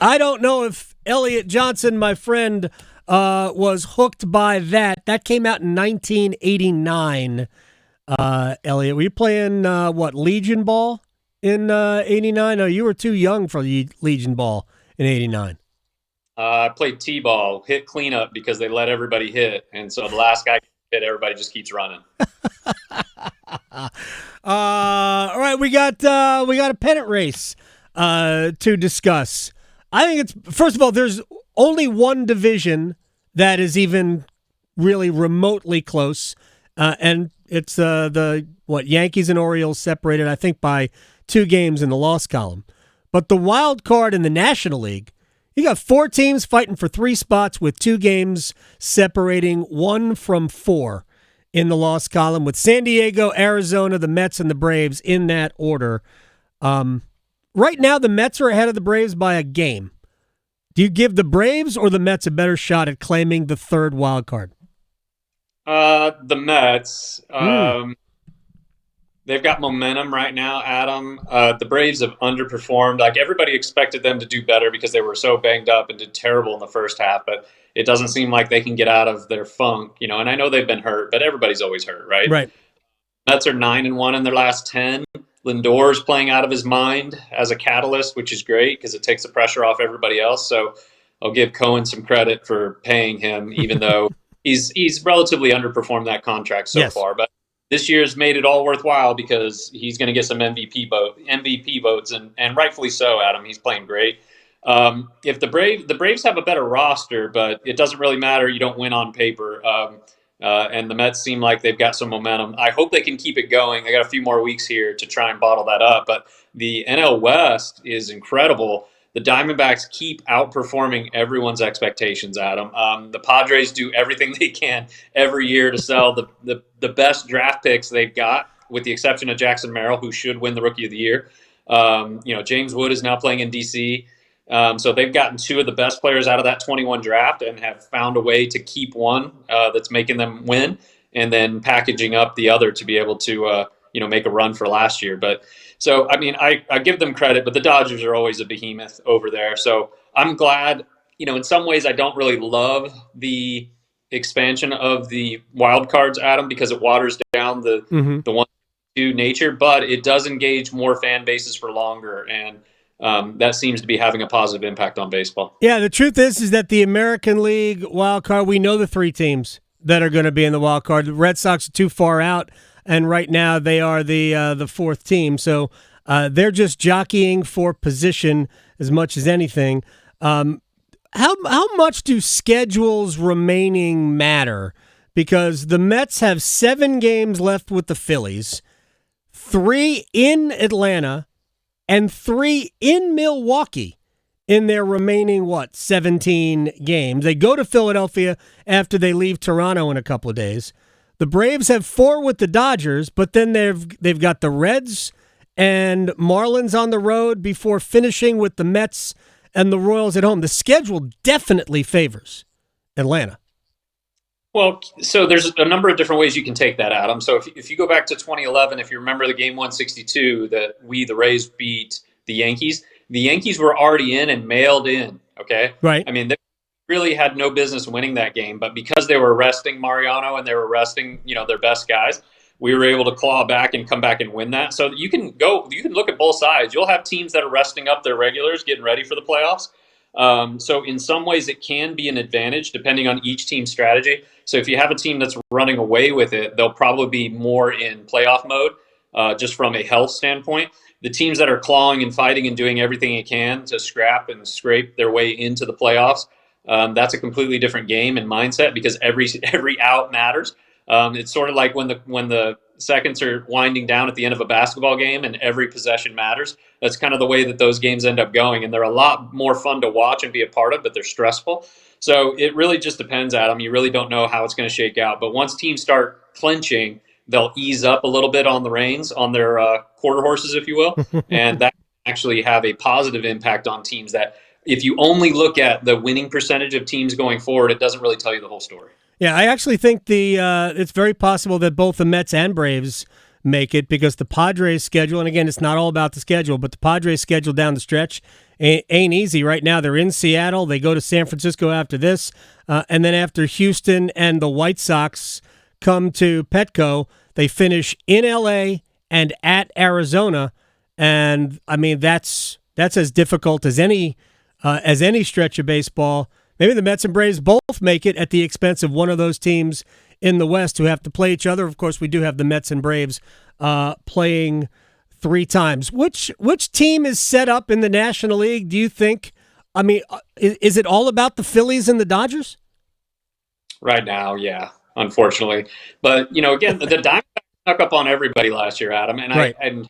I don't know if Elliot Johnson, my friend, was hooked by that. That came out in 1989. Elliot, were you playing Legion Ball in 89? No, you were too young for Legion Ball in 89. I played T-ball, hit cleanup because they let everybody hit, and so the last guy hit, everybody just keeps running. All right, we got a pennant race to discuss. I think it's, first of all, there's only one division that is even really remotely close, and it's the Yankees and Orioles separated, I think, by 2 games in the loss column. But the wild card in the National League, you got 4 teams fighting for 3 spots with 2 games separating 1 from 4 in the loss column, with San Diego, Arizona, the Mets, and the Braves in that order. Right now, the Mets are ahead of the Braves by a game. Do you give the Braves or the Mets a better shot at claiming the 3rd wild card? The Mets, they've got momentum right now, Adam. The Braves have underperformed. Like, everybody expected them to do better because they were so banged up and did terrible in the first half, but it doesn't seem like they can get out of their funk, and I know they've been hurt, but everybody's always hurt, right? Right. Mets are 9-1 in their last 10. Lindor's playing out of his mind as a catalyst, which is great because it takes the pressure off everybody else. So I'll give Cohen some credit for paying him, even though he's relatively underperformed that contract so far. But this year's made it all worthwhile because he's going to get some MVP votes, and rightfully so, Adam. He's playing great. If the Braves have a better roster, but it doesn't really matter. You don't win on paper. And the Mets seem like they've got some momentum. I hope they can keep it going. They got a few more weeks here to try and bottle that up. But the NL West is incredible. The Diamondbacks keep outperforming everyone's expectations, Adam. The Padres do everything they can every year to sell the best draft picks they've got, with the exception of Jackson Merrill, who should win the Rookie of the Year. James Wood is now playing in D.C., so they've gotten 2 of the best players out of that 21 draft and have found a way to keep one that's making them win, and then packaging up the other to be able to make a run for last year. But so, I mean, I give them credit, but the Dodgers are always a behemoth over there. So I'm glad, in some ways I don't really love the expansion of the wild cards, Adam, because it waters down the 1-2 nature, but it does engage more fan bases for longer, and that seems to be having a positive impact on baseball. Yeah, the truth is that the American League wild card, we know the 3 teams that are going to be in the wild card. The Red Sox are too far out, and right now they are the 4th team. So they're just jockeying for position as much as anything. How much do schedules remaining matter? Because the Mets have 7 games left with the Phillies, 3 in Atlanta, and 3 in Milwaukee in their remaining, 17 games. They go to Philadelphia after they leave Toronto in a couple of days. The Braves have 4 with the Dodgers, but then they've got the Reds and Marlins on the road before finishing with the Mets and the Royals at home. The schedule definitely favors Atlanta. Well, so there's a number of different ways you can take that, Adam. So if you go back to 2011, if you remember the game 162 that the Rays beat the Yankees were already in and mailed in, okay? Right. I mean, they really had no business winning that game, but because they were resting Mariano and they were resting, their best guys, we were able to claw back and come back and win that. So you can look at both sides. You'll have teams that are resting up their regulars, getting ready for the playoffs. So in some ways it can be an advantage depending on each team's strategy. So if you have a team that's running away with it, they'll probably be more in playoff mode, just from a health standpoint. The teams that are clawing and fighting and doing everything they can to scrap and scrape their way into the playoffs, that's a completely different game and mindset, because every out matters. It's sort of like when the seconds are winding down at the end of a basketball game and every possession matters. That's kind of the way that those games end up going. And they're a lot more fun to watch and be a part of, but they're stressful. So it really just depends, Adam. You really don't know how it's going to shake out. But once teams start clinching, they'll ease up a little bit on the reins, on their quarter horses, if you will. And that can actually have a positive impact on teams that, if you only look at the winning percentage of teams going forward, it doesn't really tell you the whole story. Yeah, I actually think it's very possible that both the Mets and Braves make it because the Padres' schedule, and again, it's not all about the schedule, but the Padres' schedule down the stretch ain't easy. Right now, they're in Seattle. They go to San Francisco after this, and then after Houston and the White Sox come to Petco, they finish in L.A. and at Arizona, and I mean that's as difficult as any stretch of baseball. Maybe the Mets and Braves both make it at the expense of one of those teams in the West who have to play each other. Of course, we do have the Mets and Braves playing 3 times. Which team is set up in the National League, do you think? I mean, is it all about the Phillies and the Dodgers? Right now, yeah, unfortunately. But, again, the Diamondbacks snuck up on everybody last year, Adam. And right.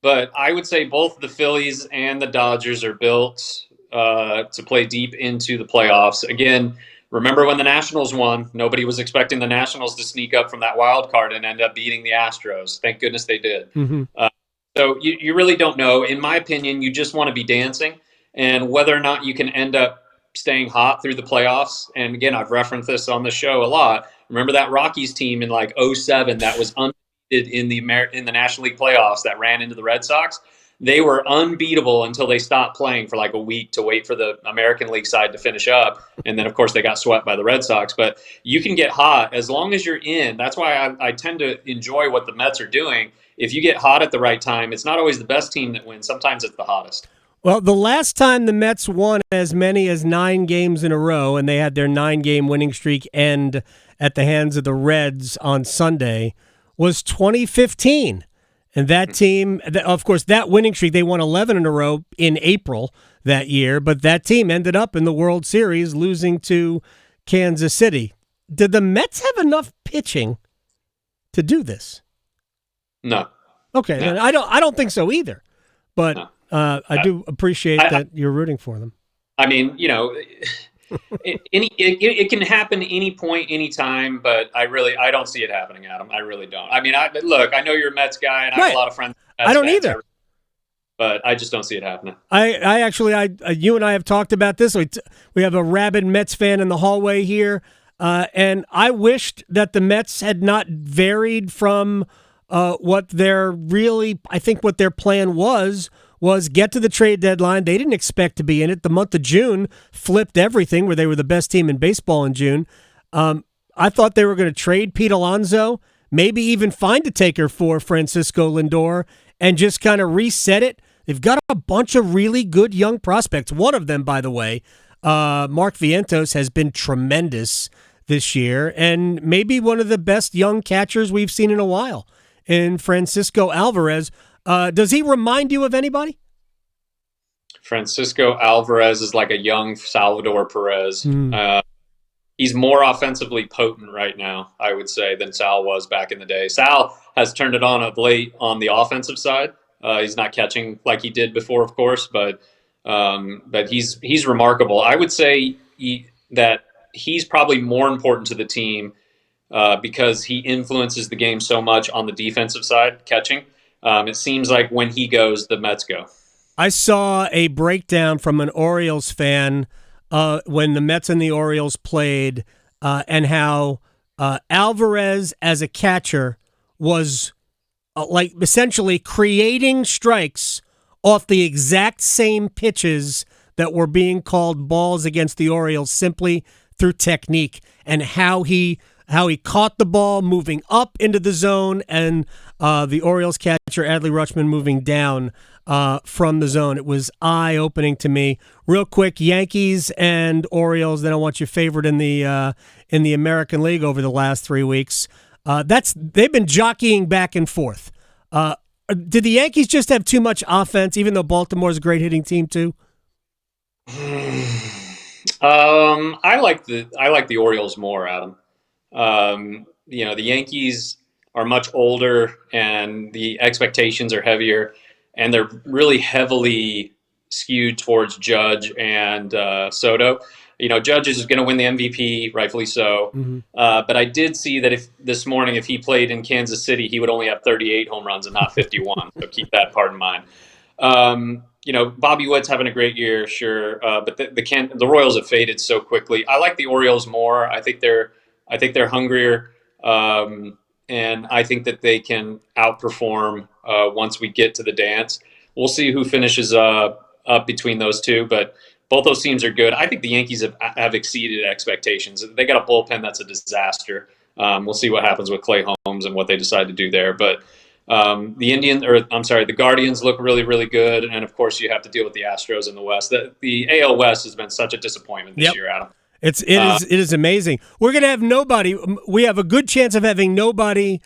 But I would say both the Phillies and the Dodgers are built to play deep into the playoffs. Again, remember when the Nationals won? Nobody was expecting the Nationals to sneak up from that wild card and end up beating the Astros. Thank goodness they did. Mm-hmm. So you really don't know. In my opinion, you just want to be dancing. And whether or not you can end up staying hot through the playoffs. And again, I've referenced this on the show a lot. Remember that Rockies team in like 2007 that was undefeated in the National League playoffs that ran into the Red Sox? They were unbeatable until they stopped playing for like a week to wait for the American League side to finish up. And then, of course, they got swept by the Red Sox. But you can get hot as long as you're in. That's why I tend to enjoy what the Mets are doing. If you get hot at the right time, it's not always the best team that wins. Sometimes it's the hottest. Well, the last time the Mets won as many as 9 games in a row, and they had their 9-game winning streak end at the hands of the Reds on Sunday, was 2015. And that team, of course, that winning streak, they won 11 in a row in April that year, but that team ended up in the World Series losing to Kansas City. Did the Mets have enough pitching to do this? No. Okay, no. I don't think so either. But no. I do appreciate that you're rooting for them. I mean, it can happen any point, any time, but I don't see it happening, Adam. I really don't. I mean, look, I know you're a Mets guy, and I have a lot of friends. I don't either. But I just don't see it happening. I actually, you and I have talked about this. We have a rabid Mets fan in the hallway here, and I wished that the Mets had not varied from what their plan was get to the trade deadline. They didn't expect to be in it. The month of June flipped everything where they were the best team in baseball in June. I thought they were going to trade Pete Alonso, maybe even find a taker for Francisco Lindor and just kind of reset it. They've got a bunch of really good young prospects. One of them, by the way, Mark Vientos, has been tremendous this year and maybe one of the best young catchers we've seen in a while in Francisco Alvarez. Does he remind you of anybody? Francisco Alvarez is like a young Salvador Perez. He's more offensively potent right now, I would say, than Sal was back in the day. Sal has turned it on of late on the offensive side. He's not catching like he did before, of course, but he's remarkable. I would say that he's probably more important to the team because he influences the game so much on the defensive side, catching. It seems like when he goes, the Mets go. I saw a breakdown from an Orioles fan when the Mets and the Orioles played and how Alvarez as a catcher was like essentially creating strikes off the exact same pitches that were being called balls against the Orioles simply through technique and how he caught the ball moving up into the zone and the Orioles catcher Adley Rutschman moving down from the zone. It was eye-opening to me. Real quick, Yankees and Orioles. Then I want your favorite in the American League over the last 3 weeks. They've been jockeying back and forth. Did the Yankees just have too much offense, even though Baltimore's a great hitting team too? I like the Orioles more, Adam. The Yankees are much older and the expectations are heavier, and they're really heavily skewed towards Judge and Soto. Judge is going to win the MVP, rightfully so. Mm-hmm. But I did see that this morning, if he played in Kansas City, he would only have 38 home runs and not 51. So keep that part in mind. Bobby Witt's having a great year, sure. But the Royals have faded so quickly. I like the Orioles more. I think they're hungrier. and I think that they can outperform once we get to the dance. We'll see who finishes up between those two, but both those teams are good. I think the Yankees have exceeded expectations. They got a bullpen that's a disaster. We'll see what happens with Clay Holmes and what they decide to do there. But the Guardians look really, really good. And of course, you have to deal with the Astros in the West. The AL West has been such a disappointment this year, Adam. It is amazing. We're going to have nobody. We have a good chance of having nobody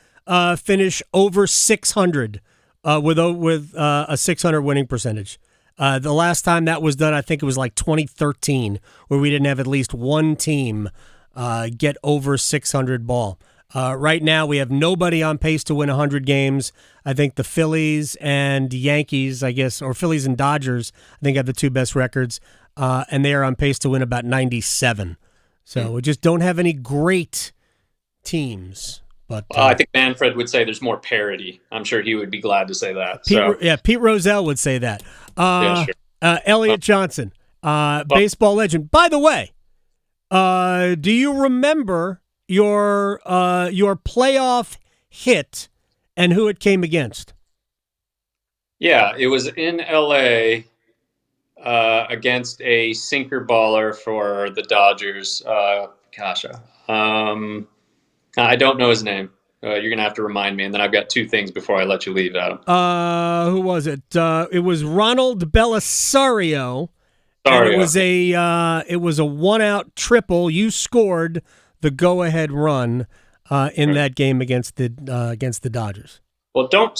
finish over 600 with a 600 winning percentage. The last time that was done, I think it was like 2013, where we didn't have at least one team get over 600 ball. Right now, we have nobody on pace to win 100 games. I think the Phillies and Yankees, or Phillies and Dodgers, I think have the two best records, and they are on pace to win about 97. So we just don't have any great teams. But I think Manfred would say there's more parity. I'm sure he would be glad to say that. Pete Rozelle would say that. Sure. Elliot Johnson, baseball legend. By the way, do you remember your playoff hit and who it came against? Yeah, it was in L.A. Against a sinker baller for the Dodgers. I don't know his name. You're going to have to remind me, and then I've got two things before I let you leave, Adam. Who was it? It was Ronald Belisario. And it was a one-out triple. You scored the go-ahead run in that game against the Dodgers. Well, don't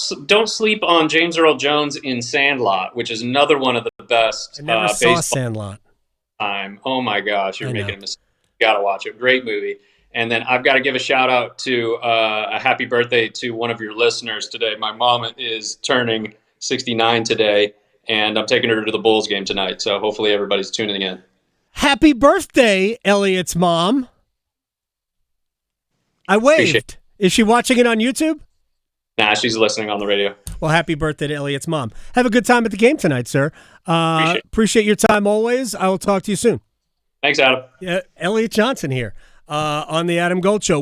sleep on James Earl Jones in Sandlot, which is another one of the best. I never saw Sandlot. Oh my gosh, you're making a mistake. You got to watch it. Great movie. And then I've got to give a shout out to a happy birthday to one of your listeners today. My mom is turning 69 today, and I'm taking her to the Bulls game tonight. So hopefully everybody's tuning in. Happy birthday, Elliot's mom. I waved. Is she watching it on YouTube? Nah, she's listening on the radio. Well, happy birthday to Elliot's mom. Have a good time at the game tonight, sir. Appreciate your time always. I will talk to you soon. Thanks, Adam. Yeah, Elliot Johnson here on the Adam Gold Show.